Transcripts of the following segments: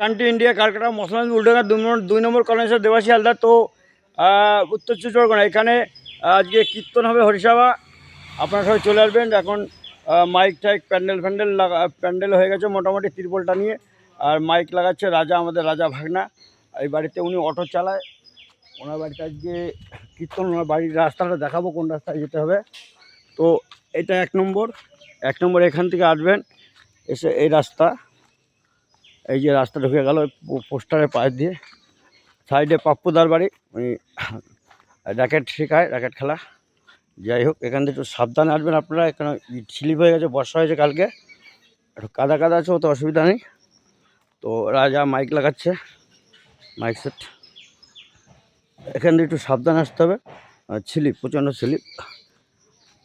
Country India Calcutta মশলাগঞ্জ Ultadanga 2 নম্বর কলেজের দেবাশী হালদার। তো উত্তর 24 এখানে আজকে কীর্তন হবে হরিসভা, আপনারা সবাই চলে আসবেন। এখন মাইক টাইক প্যান্ডেল হয়ে গেছে মোটামুটি ত্রিপলটা নিয়ে, আর মাইক লাগাচ্ছে রাজা, আমাদের রাজা ভাগনা। এই বাড়িতে উনি অটো চালায়, ওনার বাড়িতে আজকে কীর্তন। ওনার বাড়ির রাস্তাটা দেখাবো কোন রাস্তায় যেতে হবে। তো এটা 1 নম্বর এখান থেকে আসবেন, এসে এই রাস্তা, এই যে রাস্তা ঢুকে গেল পোস্টারের পাশ দিয়ে, সাইডে পাপ্পুদার বাড়ি, উনি র্যাকেট শেখায়, র্যাকেট খেলা। যাই হোক, এখান থেকে একটু সাবধানে আসবেন আপনারা, এখানে স্লিপ হয়ে গেছে, বর্ষা হয়েছে কালকে, একটু কাদা কাদা আছে, অত অসুবিধা নেই। তো রাজা মাইক লাগাচ্ছে, মাইক সেট, এখান থেকে একটু সাবধানে আসতে হবে, স্লিপ, প্রচণ্ড স্লিপ।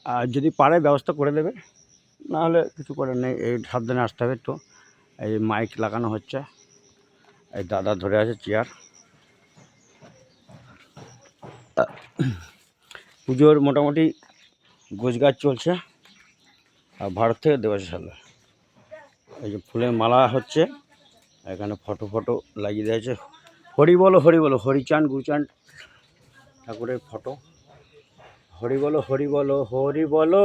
আর যদি পারে ব্যবস্থা করে দেবে, নাহলে কিছু করার নেই, এই সাবধানে আসতে হবে একটু। এই মাইক লাগানো হচ্ছে, এই দাদা ধরে আছে চেয়ার। পুজোর মোটামুটি গোছগাছ চলছে, আর ভারত থেকে দেবাশিস হালদার। এই যে ফুলের মালা হচ্ছে, এখানে ফটো লাগিয়ে দিয়েছে, হরি বলো হরি বলো, হরিচাঁদ গুরুচাঁদ ঠাকুরের ফটো। হরি বলো হরি বলো হরি বলো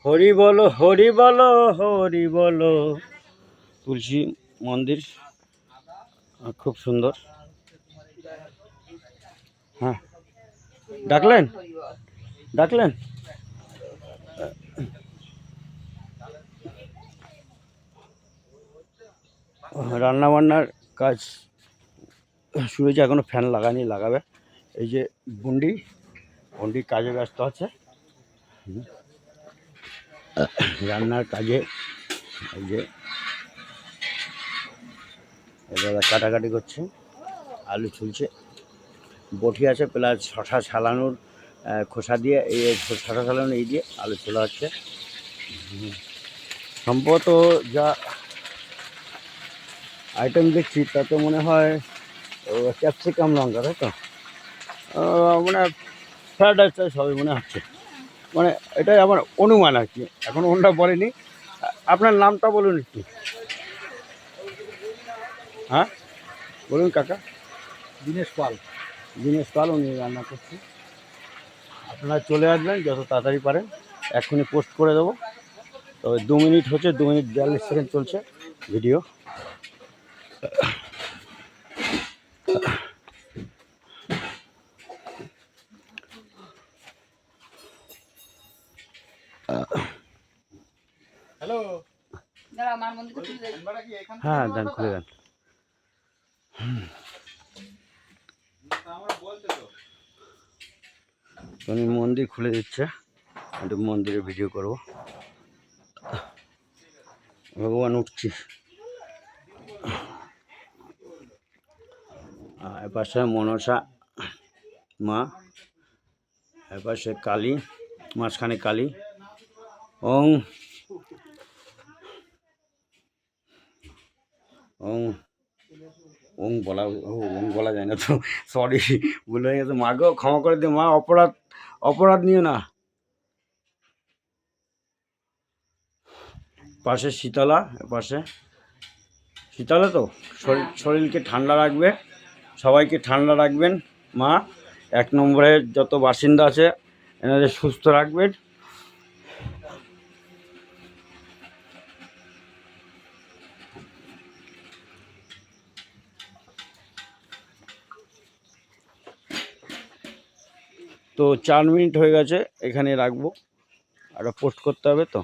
হরি বলো হরি বলো হরি বলো। তুলসী মন্দির খুব সুন্দর। হ্যাঁ, ডাকলেন রান্নাবান্নার কাজ শুরু হয়েছে, এখনও ফ্যান লাগানি, লাগাবে। এই যে বুন্ডি কাজে ব্যস্ত আছে, রান্নার কাজে। এই যে দাদা কাটাকাটি করছে, আলু ছুলছে, বটি আছে প্লাস শশা ছালানোর খোসা দিয়ে, এই শশা ছালানো এই দিয়ে আলু ছোলা হচ্ছে। সম্ভবত যা আইটেম দেখছি তাতে মনে হয় ক্যাপসিকাম লঙ্কা, তাই তো মানে ফ্রায়েড রাইস সবই মনে হচ্ছে, মানে এটাই আমার অনুমান আর কি, এখন ওনটা বলেনি। আপনার নামটা বলুন একটু। হ্যাঁ বলুন কাকা। দীনেশ পাল, উনি রান্না করছে। আপনারা চলে আসবেন যত তাড়াতাড়ি পারেন, এক্ষুনি পোস্ট করে দেবো। তো 2 মিনিট হচ্ছে, 2 মিনিট 42 সেকেন্ড চলছে ভিডিও। হ্যালো, হ্যাঁ দেন, খুলে দেন। উনি মন্দির খুলে দিচ্ছে, একটু মন্দিরের ভিডিও করব। ভগবান উঠছি, এপাশে মনসা মা, এপাশে কালী, মাঝখানে কালী। ওং ওং ওং বলা যায় না তো, সরি, ভুল হয়ে গেছে। মাকেও ক্ষমা করে দিও মা, অপরাধ নিও না। পাশে শীতলা, পাশে শীতলা তো শরীরকে ঠান্ডা রাখবে, সবাইকে ঠান্ডা রাখবেন মা। 1 নম্বরের যত বাসিন্দা আছে এনাদের সুস্থ রাখবেন। তো 4 মিনিট হয়ে গেছে, এখানে রাখবো, আর পোস্ট করতে হবে তো।